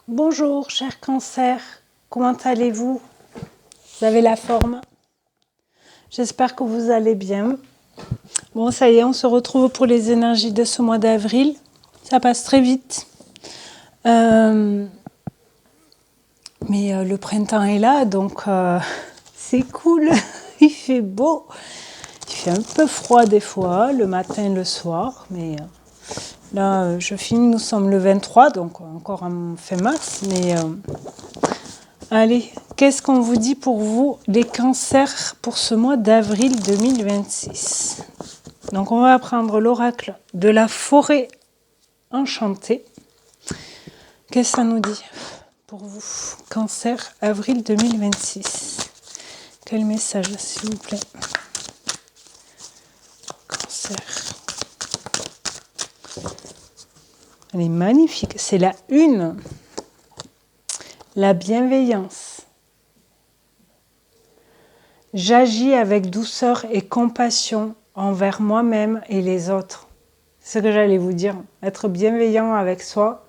Bonjour, cher cancer, comment allez-vous? Vous avez la forme? J'espère que vous allez bien. Bon, ça y est, on se retrouve pour les énergies de ce mois d'avril. Ça passe très vite. Mais le printemps est là, donc c'est cool. Il fait beau. Il fait un peu froid des fois, le matin, le soir, mais... Là, je finis, nous sommes le 23, donc encore en fin mars, mais allez, qu'est-ce qu'on vous dit pour vous, les cancers, pour ce mois d'avril 2026? Donc, on va prendre l'oracle de la forêt enchantée. Qu'est-ce que ça nous dit pour vous, cancer, avril 2026? Quel message, s'il vous plaît? Cancer. Elle est magnifique, c'est la une. La bienveillance. J'agis avec douceur et compassion envers moi-même et les autres. C'est ce que j'allais vous dire. Être bienveillant avec soi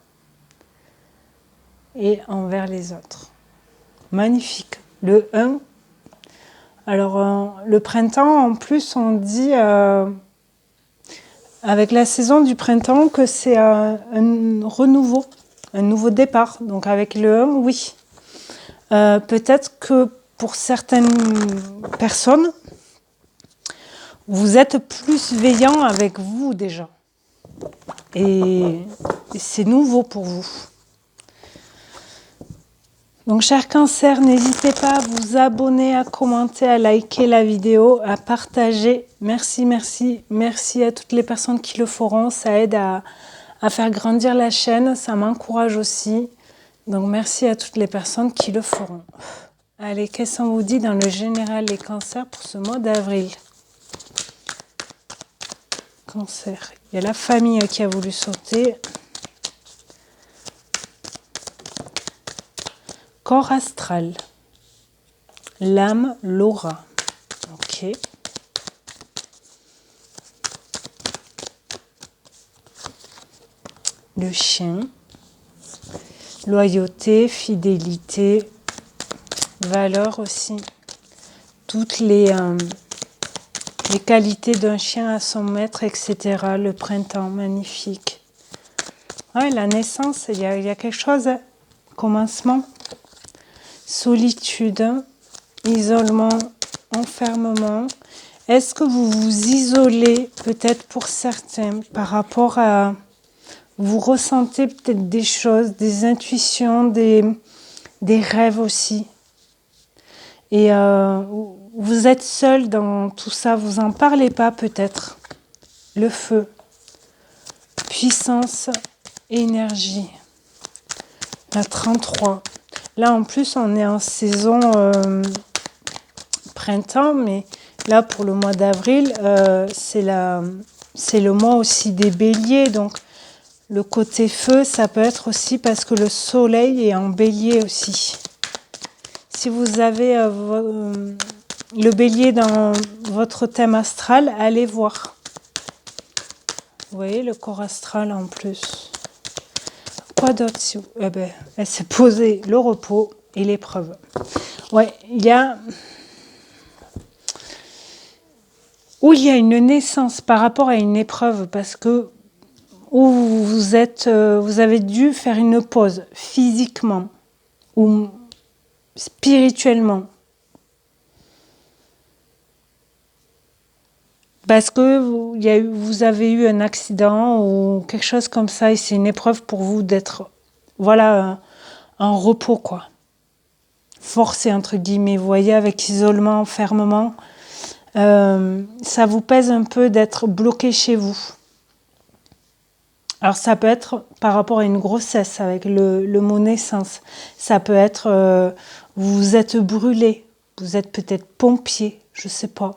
et envers les autres. Magnifique. Le 1. Alors, le printemps, en plus, on dit, avec la saison du printemps, que c'est un renouveau, un nouveau départ. Donc, avec le 1, oui. Peut-être que pour certaines personnes, vous êtes plus veillant avec vous déjà. Et c'est nouveau pour vous. Donc, chers cancers, n'hésitez pas à vous abonner, à commenter, à liker la vidéo, à partager. Merci, merci, merci à toutes les personnes qui le feront. Ça aide à faire grandir la chaîne, ça m'encourage aussi. Donc, merci à toutes les personnes qui le feront. Allez, qu'est-ce qu'on vous dit dans le général les cancers pour ce mois d'avril? Cancer. Il y a la famille qui a voulu sauter. Corps astral. L'âme, l'aura. Ok. Le chien. Loyauté, fidélité. Valeur aussi. Toutes les qualités d'un chien à son maître, etc. Le printemps, magnifique. Ouais, la naissance, il y a quelque chose. Commencement. Solitude, isolement, enfermement. Est-ce que vous vous isolez peut-être pour certains par rapport à... Vous ressentez peut-être des choses, des intuitions, des rêves aussi. Et vous êtes seul dans tout ça, vous n'en parlez pas peut-être. Le feu, puissance, énergie. La 33. Là, en plus, on est en saison printemps, mais là, pour le mois d'avril, c'est le mois aussi des béliers. Donc, le côté feu, ça peut être aussi parce que le soleil est en bélier aussi. Si vous avez le bélier dans votre thème astral, allez voir. Vous voyez, le corps astral en plus. Quoi d'autre? Elle s'est posée le repos et l'épreuve. Ouais, il y a une naissance par rapport à une épreuve parce que où vous avez dû faire une pause physiquement ou spirituellement. Parce que vous avez eu un accident ou quelque chose comme ça et c'est une épreuve pour vous d'être, voilà, en repos, quoi. Forcé, entre guillemets, vous voyez, avec isolement, enfermement. Ça vous pèse un peu d'être bloqué chez vous. Alors, ça peut être par rapport à une grossesse avec le mot naissance. Ça peut être, vous êtes brûlé, vous êtes peut-être pompier, je sais pas.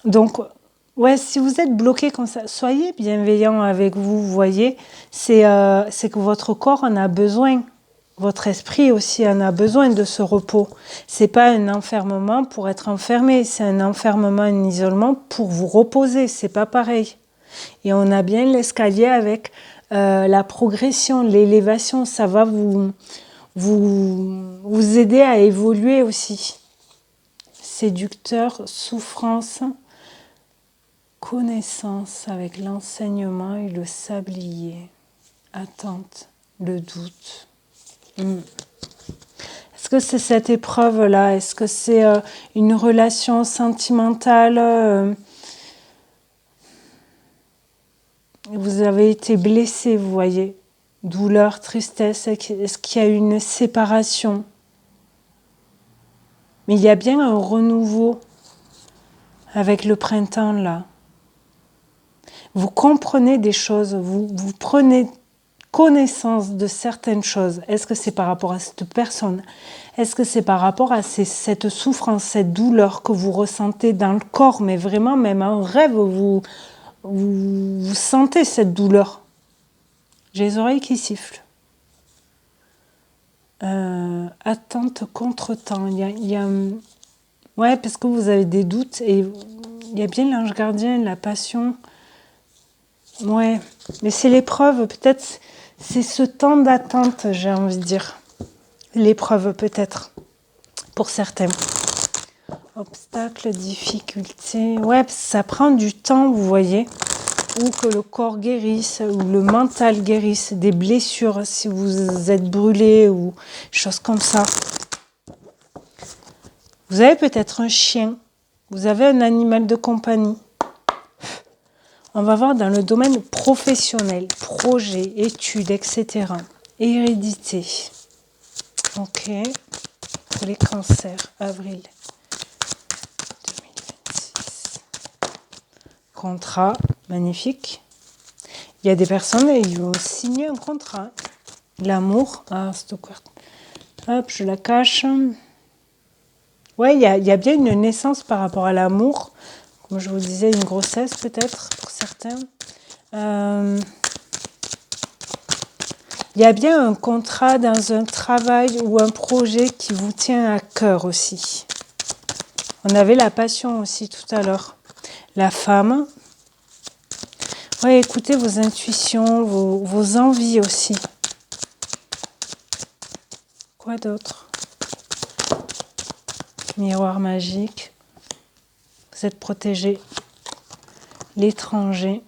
Donc, ouais, si vous êtes bloqué comme ça, soyez bienveillant avec vous, vous voyez. C'est que votre corps en a besoin. Votre esprit aussi en a besoin de ce repos. C'est pas un enfermement pour être enfermé, c'est un enfermement, un isolement pour vous reposer. C'est pas pareil. Et on a bien l'escalier avec la progression, l'élévation, ça va vous aider à évoluer aussi. Séducteur, souffrance, connaissance avec l'enseignement et le sablier. Attente, le doute. Est-ce que c'est cette épreuve-là? Est-ce que c'est une relation sentimentale? Vous avez été blessé, vous voyez. Douleur, tristesse. Est-ce qu'il y a eu une séparation? Mais il y a bien un renouveau avec le printemps, là. Vous comprenez des choses, vous prenez connaissance de certaines choses. Est-ce que c'est par rapport à cette personne? Est-ce que c'est par rapport à cette souffrance, cette douleur que vous ressentez dans le corps, mais vraiment, même en rêve, vous sentez cette douleur? J'ai les oreilles qui sifflent. Attente, contre-temps. Ouais, parce que vous avez des doutes et il y a bien l'ange gardien, la passion. Ouais, mais c'est l'épreuve, peut-être, c'est ce temps d'attente, j'ai envie de dire. L'épreuve, peut-être, pour certains. Obstacles, difficultés. Ouais, ça prend du temps, vous voyez. Ou que le corps guérisse, ou le mental guérisse, des blessures, si vous êtes brûlé, ou choses comme ça. Vous avez peut-être un chien, vous avez un animal de compagnie. On va voir dans le domaine professionnel, projet, études, etc. Hérédité. Ok. Pour les cancers, avril 2026. Contrat, magnifique. Il y a des personnes, ils vont signer un contrat. L'amour, c'est ouvert. Hop, je la cache. Ouais, il y a bien une naissance par rapport à l'amour. Comme je vous disais, une grossesse peut-être pour certains. Il y a bien un contrat dans un travail ou un projet qui vous tient à cœur aussi. On avait la passion aussi tout à l'heure. La femme. Ouais, écoutez vos intuitions, vos envies aussi. Quoi d'autre? Miroir magique. Vous êtes protégé. L'étranger.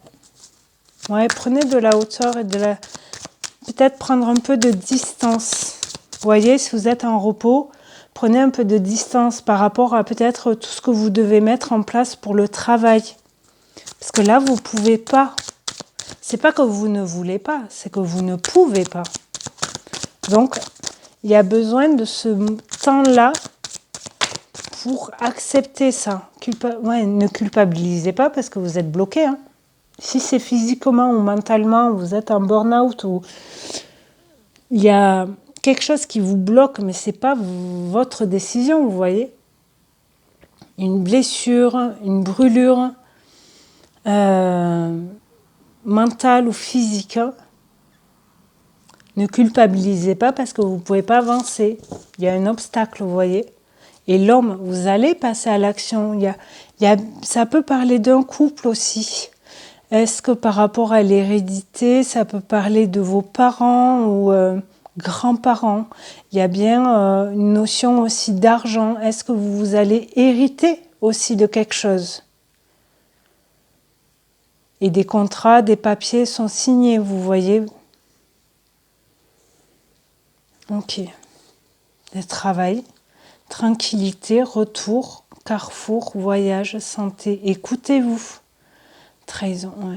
Ouais, prenez de la hauteur et peut-être prendre un peu de distance. Vous voyez, si vous êtes en repos, prenez un peu de distance par rapport à peut-être tout ce que vous devez mettre en place pour le travail. Parce que là, vous ne pouvez pas. C'est pas que vous ne voulez pas, c'est que vous ne pouvez pas. Donc, il y a besoin de ce temps-là pour accepter ça. Ne culpabilisez pas parce que vous êtes bloqué. Hein. Si c'est physiquement ou mentalement, vous êtes en burn-out ou il y a quelque chose qui vous bloque, mais ce n'est pas votre décision, vous voyez. Une blessure, une brûlure mentale ou physique. Ne culpabilisez pas parce que vous ne pouvez pas avancer. Il y a un obstacle, vous voyez. Et l'homme, vous allez passer à l'action. Ça peut parler d'un couple aussi. Est-ce que par rapport à l'hérédité, ça peut parler de vos parents ou grands-parents? Il y a bien une notion aussi d'argent. Est-ce que vous allez hériter aussi de quelque chose? Et des contrats, des papiers sont signés, vous voyez. Ok. Le travail, tranquillité, retour, carrefour, voyage, santé. Écoutez-vous. Trahison, ouais.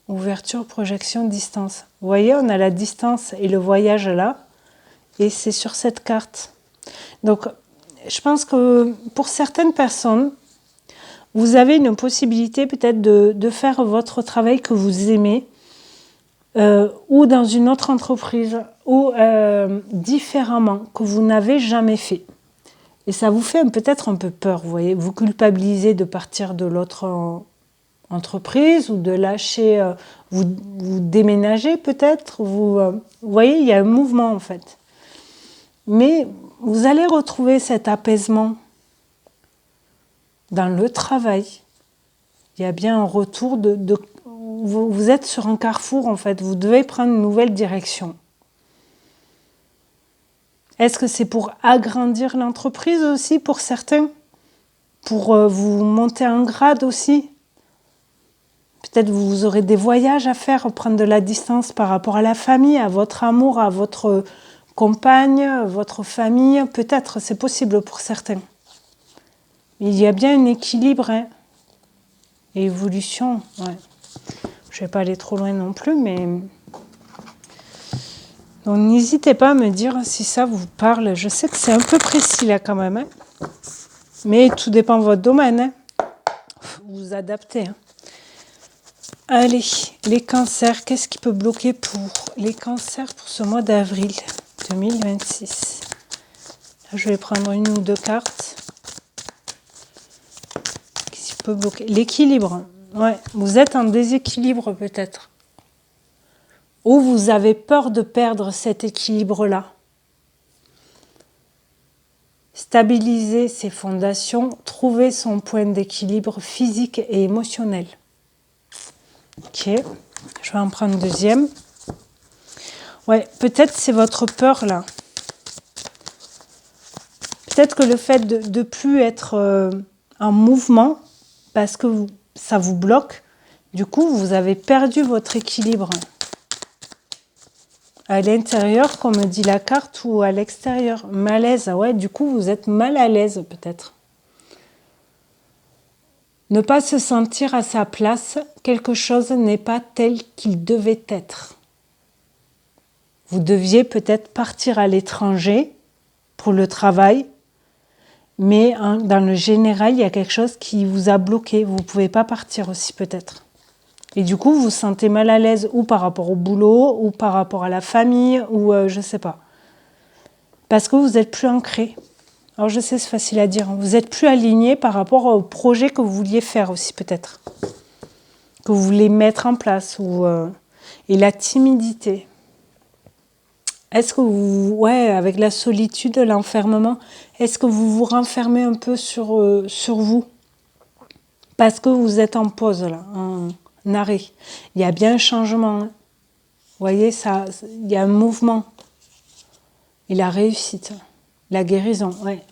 Ouverture, projection, distance. Vous voyez, on a la distance et le voyage là. Et c'est sur cette carte. Donc, je pense que pour certaines personnes, vous avez une possibilité peut-être de faire votre travail que vous aimez ou dans une autre entreprise ou différemment, que vous n'avez jamais fait. Et ça vous fait peut-être un peu peur, vous voyez. Vous culpabilisez de partir de l'autre entreprise ou de lâcher, vous déménagez peut-être. Vous voyez, il y a un mouvement en fait. Mais vous allez retrouver cet apaisement dans le travail. Il y a bien un retour vous êtes sur un carrefour en fait, vous devez prendre une nouvelle direction. Est-ce que c'est pour agrandir l'entreprise aussi pour certains? Pour vous monter en grade aussi? Peut-être vous aurez des voyages à faire, prendre de la distance par rapport à la famille, à votre amour, à votre compagne, votre famille. Peut-être, c'est possible pour certains. Il y a bien un équilibre, hein. Et évolution, ouais. Je ne vais pas aller trop loin non plus, mais... Donc n'hésitez pas à me dire si ça vous parle. Je sais que c'est un peu précis là quand même, hein. Mais tout dépend de votre domaine, hein. Vous vous adaptez, hein. Allez, les cancers, qu'est-ce qui peut bloquer pour les cancers pour ce mois d'avril 2026? Là, je vais prendre une ou deux cartes. Qu'est-ce qui peut bloquer? L'équilibre. Ouais, vous êtes en déséquilibre peut-être. Ou vous avez peur de perdre cet équilibre-là. Stabiliser ses fondations, trouver son point d'équilibre physique et émotionnel. Ok, je vais en prendre une deuxième. Ouais, peut-être c'est votre peur là. Peut-être que le fait de ne plus être en mouvement, parce que ça vous bloque, du coup vous avez perdu votre équilibre. À l'intérieur, comme dit la carte, ou à l'extérieur. Malaise, ouais, du coup vous êtes mal à l'aise peut-être. Ne pas se sentir à sa place, quelque chose n'est pas tel qu'il devait être. Vous deviez peut-être partir à l'étranger pour le travail, mais dans le général, il y a quelque chose qui vous a bloqué. Vous ne pouvez pas partir aussi peut-être. Et du coup, vous vous sentez mal à l'aise ou par rapport au boulot, ou par rapport à la famille, ou je ne sais pas. Parce que vous n'êtes plus ancré. Alors je sais, c'est facile à dire. Vous n'êtes plus aligné par rapport au projet que vous vouliez faire aussi peut-être. Que vous voulez mettre en place. Et la timidité. Est-ce que vous, ouais, avec la solitude, l'enfermement, est-ce que vous vous renfermez un peu sur vous? Parce que vous êtes en pause là, en arrêt. Il y a bien un changement. Hein. Vous voyez, ça, il y a un mouvement. Et la réussite. La guérison, ouais.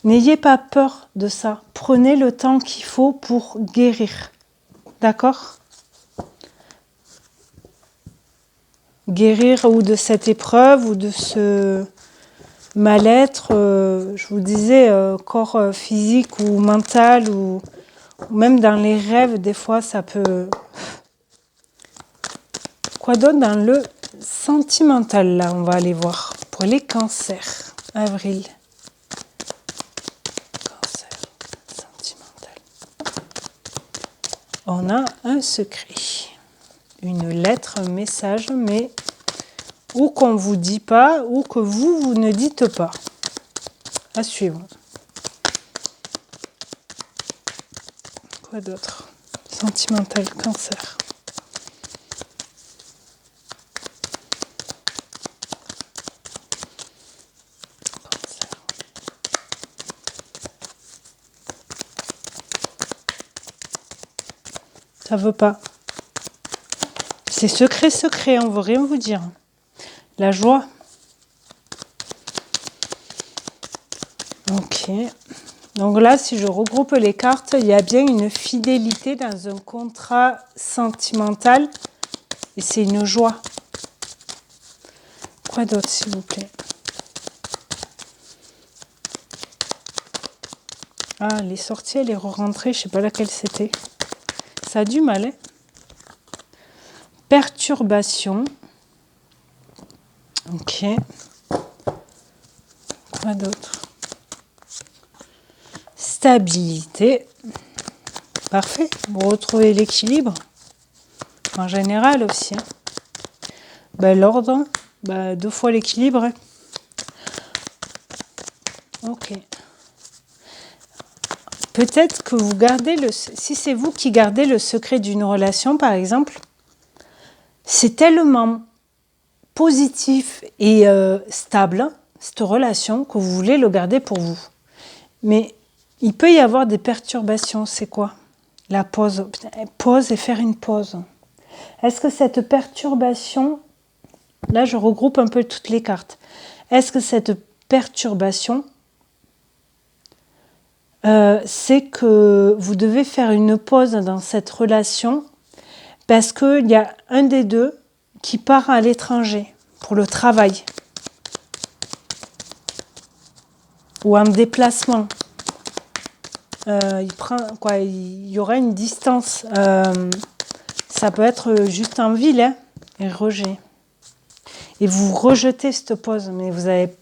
N'ayez pas peur de ça. Prenez le temps qu'il faut pour guérir. D'accord? Guérir ou de cette épreuve ou de ce mal-être, je vous disais, corps physique ou mental ou même dans les rêves, des fois, ça peut... Quoi d'autre dans le sentimental, là, on va aller voir. Pour les cancers, avril. Cancer, sentimental. On a un secret. Une lettre, un message, mais ou qu'on ne vous dit pas, ou que vous ne dites pas. À suivre. Quoi d'autre? Sentimental, cancer. Ça veut pas. C'est secret, secret, on ne veut rien vous dire. La joie. Ok. Donc là, si je regroupe les cartes, il y a bien une fidélité dans un contrat sentimental. Et c'est une joie. Quoi d'autre, s'il vous plaît? Ah, les sorties, elle est rentrée, je ne sais pas laquelle c'était. Ça a du mal, hein? Perturbation. Ok. Quoi d'autre? Stabilité. Parfait. Vous retrouvez l'équilibre. En général aussi. Hein. Ben, l'ordre. Ben, 2 fois l'équilibre. Hein. Ok. Peut-être que vous gardez si c'est vous qui gardez le secret d'une relation, par exemple, c'est tellement positif et stable, cette relation, que vous voulez le garder pour vous. Mais il peut y avoir des perturbations. C'est quoi? La pause. Pause et faire une pause. Est-ce que cette perturbation, là je regroupe un peu toutes les cartes, est-ce que cette perturbation, c'est que vous devez faire une pause dans cette relation parce qu'il y a un des deux qui part à l'étranger pour le travail ou en déplacement. Il y aura une distance. Ça peut être juste en ville, hein, et rejet. Et vous rejetez cette pause, mais vous avez...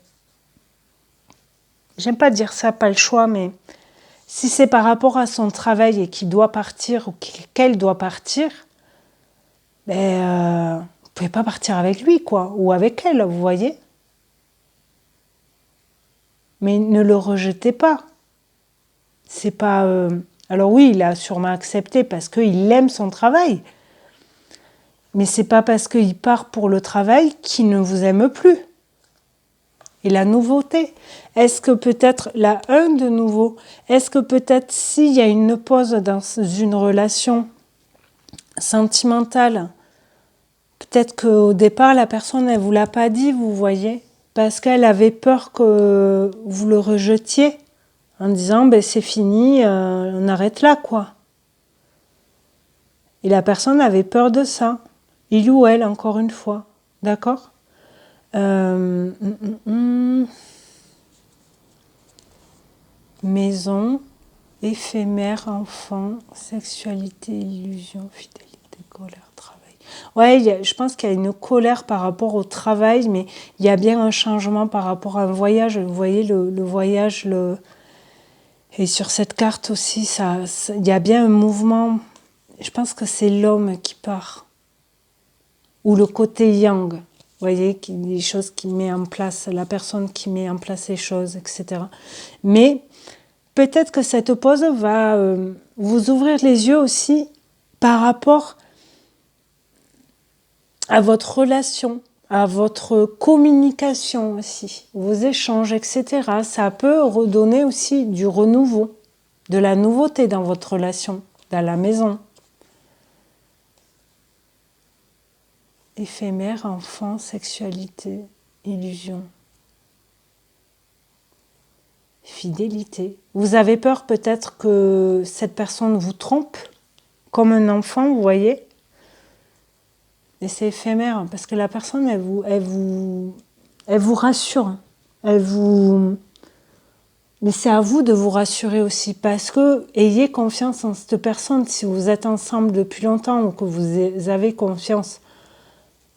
J'aime pas dire ça, pas le choix, mais si c'est par rapport à son travail et qu'il doit partir ou qu'elle doit partir, vous pouvez pas partir avec lui, quoi, ou avec elle, vous voyez. Mais ne le rejetez pas. C'est pas... Alors oui, il a sûrement accepté parce qu'il aime son travail. Mais c'est pas parce qu'il part pour le travail qu'il ne vous aime plus. Et la nouveauté, est-ce que peut-être la de nouveau, est-ce que peut-être s'il y a une pause dans une relation sentimentale, peut-être qu'au départ la personne elle vous l'a pas dit, vous voyez, parce qu'elle avait peur que vous le rejetiez en disant c'est fini, on arrête là quoi. Et la personne avait peur de ça, il ou elle encore une fois, d'accord. Maison, éphémère, enfant, sexualité, illusion, fidélité, colère, travail. Ouais, je pense qu'il y a une colère par rapport au travail, mais il y a bien un changement par rapport à un voyage. Vous voyez, le voyage, et sur cette carte aussi, il y a bien un mouvement. Je pense que c'est l'homme qui part. Ou le côté yang. Vous voyez, les choses qui met en place, la personne qui met en place les choses, etc. Mais peut-être que cette pause va vous ouvrir les yeux aussi par rapport à votre relation, à votre communication aussi, vos échanges, etc. Ça peut redonner aussi du renouveau, de la nouveauté dans votre relation, dans la maison. Éphémère, enfant, sexualité, illusion. Fidélité. Vous avez peur peut-être que cette personne vous trompe, comme un enfant, vous voyez. Et c'est éphémère, parce que la personne, elle vous rassure. Mais c'est à vous de vous rassurer aussi, parce que ayez confiance en cette personne. Si vous êtes ensemble depuis longtemps ou que vous avez confiance,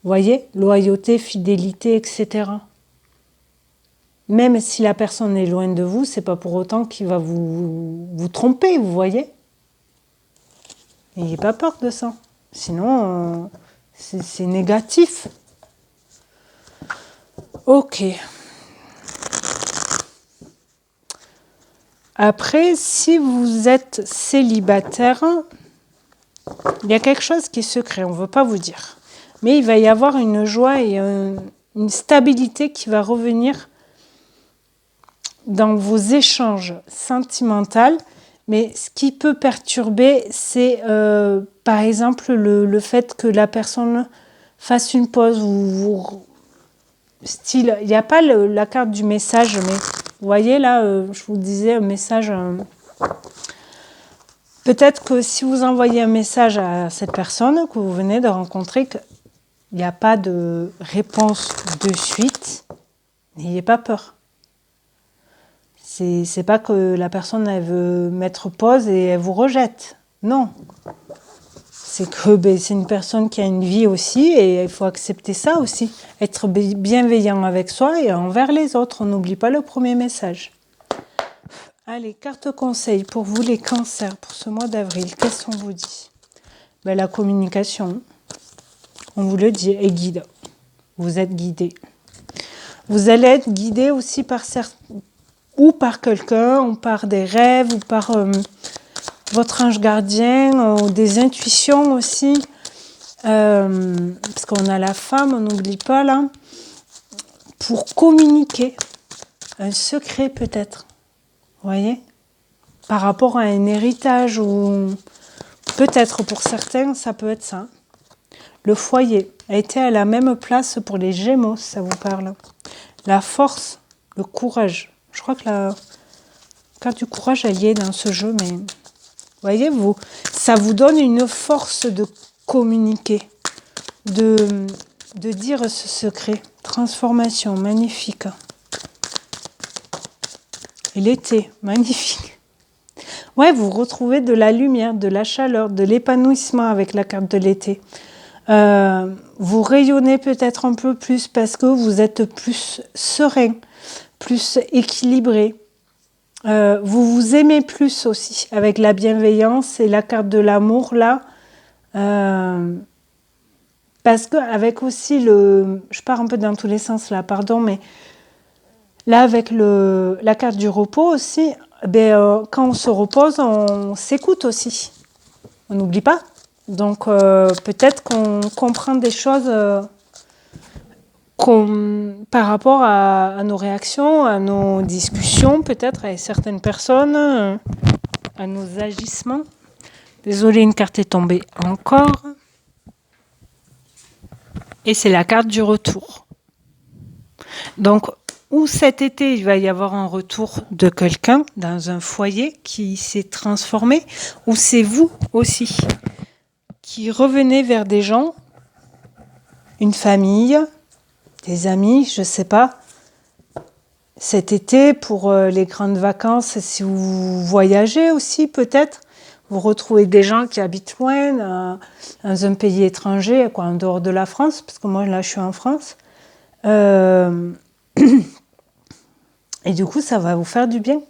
vous voyez, loyauté, fidélité, etc. Même si la personne est loin de vous, c'est pas pour autant qu'il va vous tromper, vous voyez. N'ayez pas peur de ça. Sinon, c'est négatif. Ok. Après, si vous êtes célibataire, il y a quelque chose qui est secret, on ne veut pas vous dire. Mais il va y avoir une joie et une stabilité qui va revenir dans vos échanges sentimentaux. Mais ce qui peut perturber, c'est par exemple le fait que la personne fasse une pause ou style, il n'y a pas la carte du message, mais vous voyez là, je vous disais un message. Peut-être que si vous envoyez un message à cette personne que vous venez de rencontrer, qu'il n'y a pas de réponse de suite, n'ayez pas peur. C'est pas que la personne elle veut mettre pause et elle vous rejette. Non. C'est que c'est une personne qui a une vie aussi et il faut accepter ça aussi. Être bienveillant avec soi et envers les autres. On n'oublie pas le premier message. Allez, carte conseil pour vous les cancers pour ce mois d'avril. Qu'est-ce qu'on vous dit? La communication. On vous le dit, est guide. Vous êtes guidé. Vous allez être guidé aussi par certains, ou par quelqu'un, ou par des rêves, ou par votre ange gardien, ou des intuitions aussi. Parce qu'on a la femme, on n'oublie pas là. Pour communiquer un secret peut-être. Vous voyez? Par rapport à un héritage, ou peut-être pour certains, ça peut être ça. Le foyer a été à la même place pour les Gémeaux, si ça vous parle. La force, le courage. Je crois que la carte du courage, elle y est dans ce jeu, mais voyez-vous, ça vous donne une force de communiquer, de dire ce secret. Transformation, magnifique. Et l'été, magnifique. Ouais, vous retrouvez de la lumière, de la chaleur, de l'épanouissement avec la carte de l'été. Vous rayonnez peut-être un peu plus parce que vous êtes plus serein, plus équilibré. Vous vous aimez plus aussi avec la bienveillance et la carte de l'amour là. Parce que avec aussi je pars un peu dans tous les sens là, pardon, mais là avec la carte du repos aussi, quand on se repose, on s'écoute aussi. On n'oublie pas. Donc peut-être qu'on comprend des choses par rapport à nos réactions, à nos discussions, peut-être avec certaines personnes, à nos agissements. Désolée, une carte est tombée encore. Et c'est la carte du retour. Donc, ou cet été, il va y avoir un retour de quelqu'un dans un foyer qui s'est transformé, ou c'est vous aussi qui revenez vers des gens, une famille, des amis, je ne sais pas. Cet été, pour les grandes vacances, si vous voyagez aussi peut-être, vous retrouvez des gens qui habitent loin, dans un pays étranger, quoi, en dehors de la France, parce que moi là je suis en France. Et du coup, ça va vous faire du bien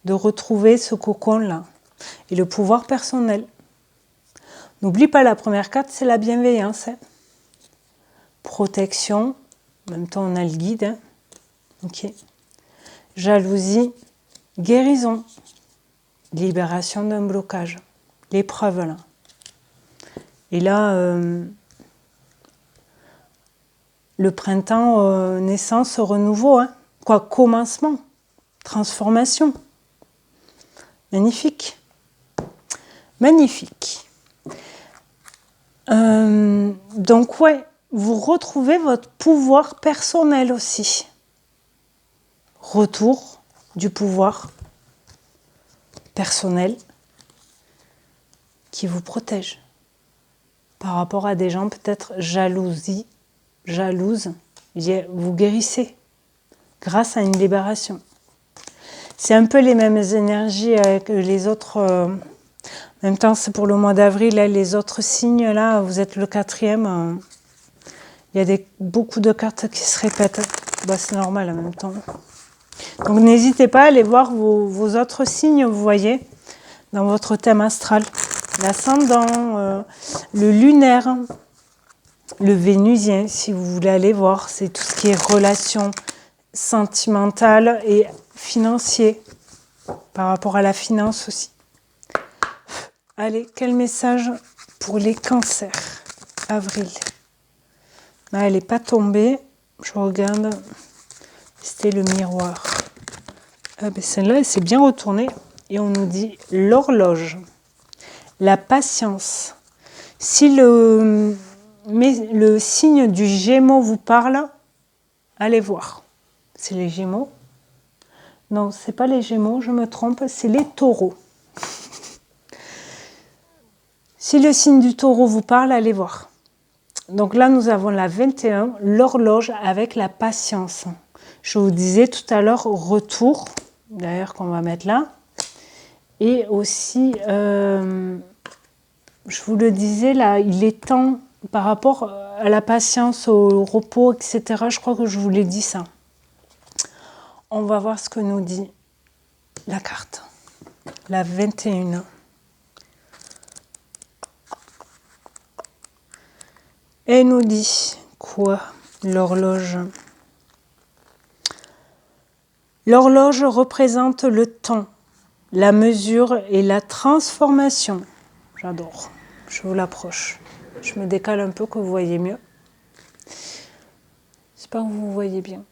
de retrouver ce cocon-là et le pouvoir personnel. N'oublie pas, la première carte, c'est la bienveillance. Hein. Protection, en même temps on a le guide. Hein. Ok. Jalousie, guérison, libération d'un blocage, l'épreuve là. Et là, le printemps, naissance, renouveau, hein. Quoi, commencement, transformation. Magnifique. Magnifique. Donc ouais, vous retrouvez votre pouvoir personnel aussi. Retour du pouvoir personnel qui vous protège par rapport à des gens peut-être jalouses. Vous guérissez grâce à une libération. C'est un peu les mêmes énergies que les autres. En même temps, c'est pour le mois d'avril. Les autres signes, là, vous êtes le 4e. Il y a beaucoup de cartes qui se répètent. C'est normal en même temps. Donc, n'hésitez pas à aller voir vos autres signes, vous voyez, dans votre thème astral. L'ascendant, le lunaire, le vénusien, si vous voulez aller voir. C'est tout ce qui est relations sentimentales et financier, par rapport à la finance aussi. Allez, quel message pour les cancers, avril. Là, elle n'est pas tombée. Je regarde. C'était le miroir. Celle-là, elle s'est bien retournée. Et on nous dit l'horloge. La patience. Si le signe du Gémeaux vous parle, allez voir. C'est les Gémeaux. Non, ce n'est pas les Gémeaux, je me trompe, c'est les Taureaux. Si le signe du Taureau vous parle, allez voir. Donc là, nous avons la 21, l'horloge avec la patience. Je vous disais tout à l'heure, retour, d'ailleurs qu'on va mettre là. Et aussi, je vous le disais, là, il est temps, par rapport à la patience, au repos, etc., je crois que je vous l'ai dit ça. On va voir ce que nous dit la carte. La 21. Elle nous dit quoi, l'horloge? L'horloge représente le temps, la mesure et la transformation. J'adore. Je vous l'approche. Je me décale un peu que vous voyez mieux. J'espère que vous voyez bien.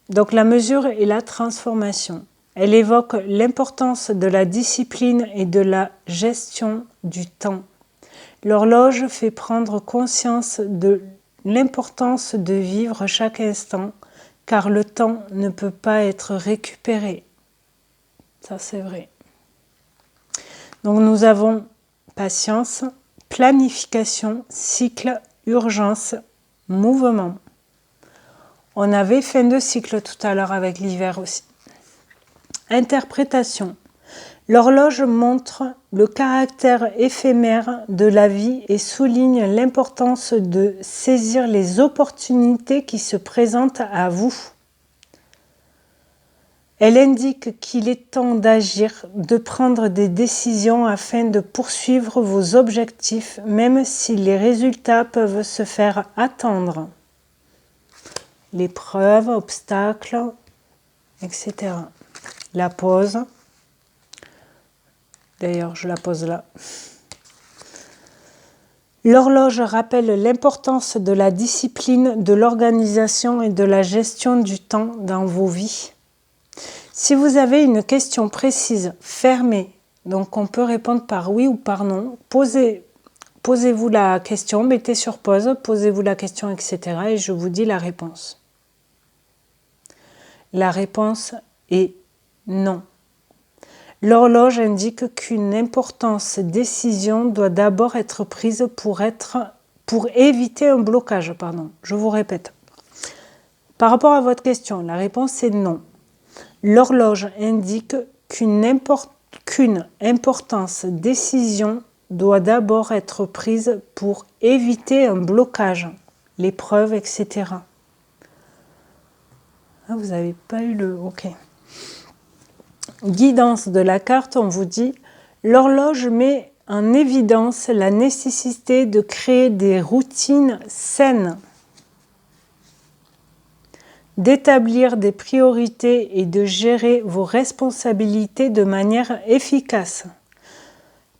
Donc la mesure et la transformation. Elle évoque l'importance de la discipline et de la gestion du temps L'horloge fait prendre conscience de l'importance de vivre chaque instant, car le temps ne peut pas être récupéré. Ça, c'est vrai. Donc, nous avons patience, planification, cycle, urgence, mouvement. On avait fin de cycle tout à l'heure avec l'hiver aussi. Interprétation. L'horloge montre le caractère éphémère de la vie et souligne l'importance de saisir les opportunités qui se présentent à vous. Elle indique qu'il est temps d'agir, de prendre des décisions afin de poursuivre vos objectifs, même si les résultats peuvent se faire attendre. L'épreuve, obstacles, etc. La pause. D'ailleurs, je la pose là. L'horloge rappelle l'importance de la discipline, de l'organisation et de la gestion du temps dans vos vies. Si vous avez une question précise, fermée, donc on peut répondre par oui ou par non, posez-vous la question, mettez sur pause, posez-vous la question, etc. et je vous dis la réponse. La réponse est non. L'horloge indique qu'une importante décision doit d'abord être prise pour éviter un blocage. Je vous répète. Par rapport à votre question, la réponse est non. L'horloge indique qu'une importante décision doit d'abord être prise pour éviter un blocage, l'épreuve, etc. Ah, vous n'avez pas eu le... Ok. Guidance de la carte, on vous dit « L'horloge met en évidence la nécessité de créer des routines saines, d'établir des priorités et de gérer vos responsabilités de manière efficace.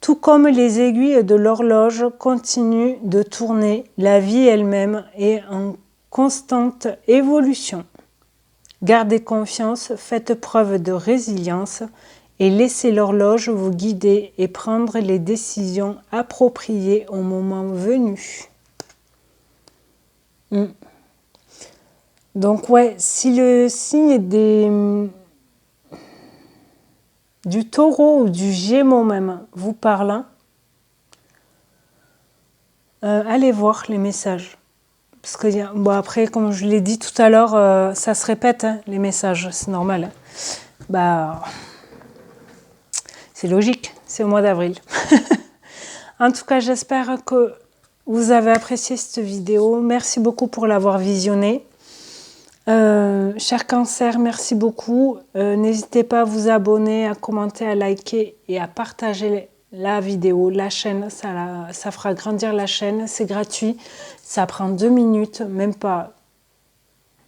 Tout comme les aiguilles de l'horloge continuent de tourner, la vie elle-même est en constante évolution. Gardez confiance, faites preuve de résilience et laissez l'horloge vous guider et prendre les décisions appropriées au moment venu. » Donc ouais, si le signe du taureau ou du gémeaux même vous parle, allez voir les messages. Parce que bon, après, comme je l'ai dit tout à l'heure, ça se répète, hein, les messages, c'est normal. Bah, c'est logique, c'est au mois d'avril. En tout cas, j'espère que vous avez apprécié cette vidéo. Merci beaucoup pour l'avoir visionnée. Cher Cancer, merci beaucoup. N'hésitez pas à vous abonner, à commenter, à liker et à partager la vidéo, la chaîne. Ça fera grandir la chaîne. C'est gratuit. Ça prend 2 minutes, même pas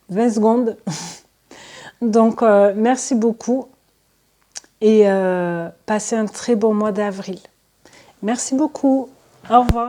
20 secondes. Donc, merci beaucoup. Et passez un très bon mois d'avril. Merci beaucoup. Au revoir.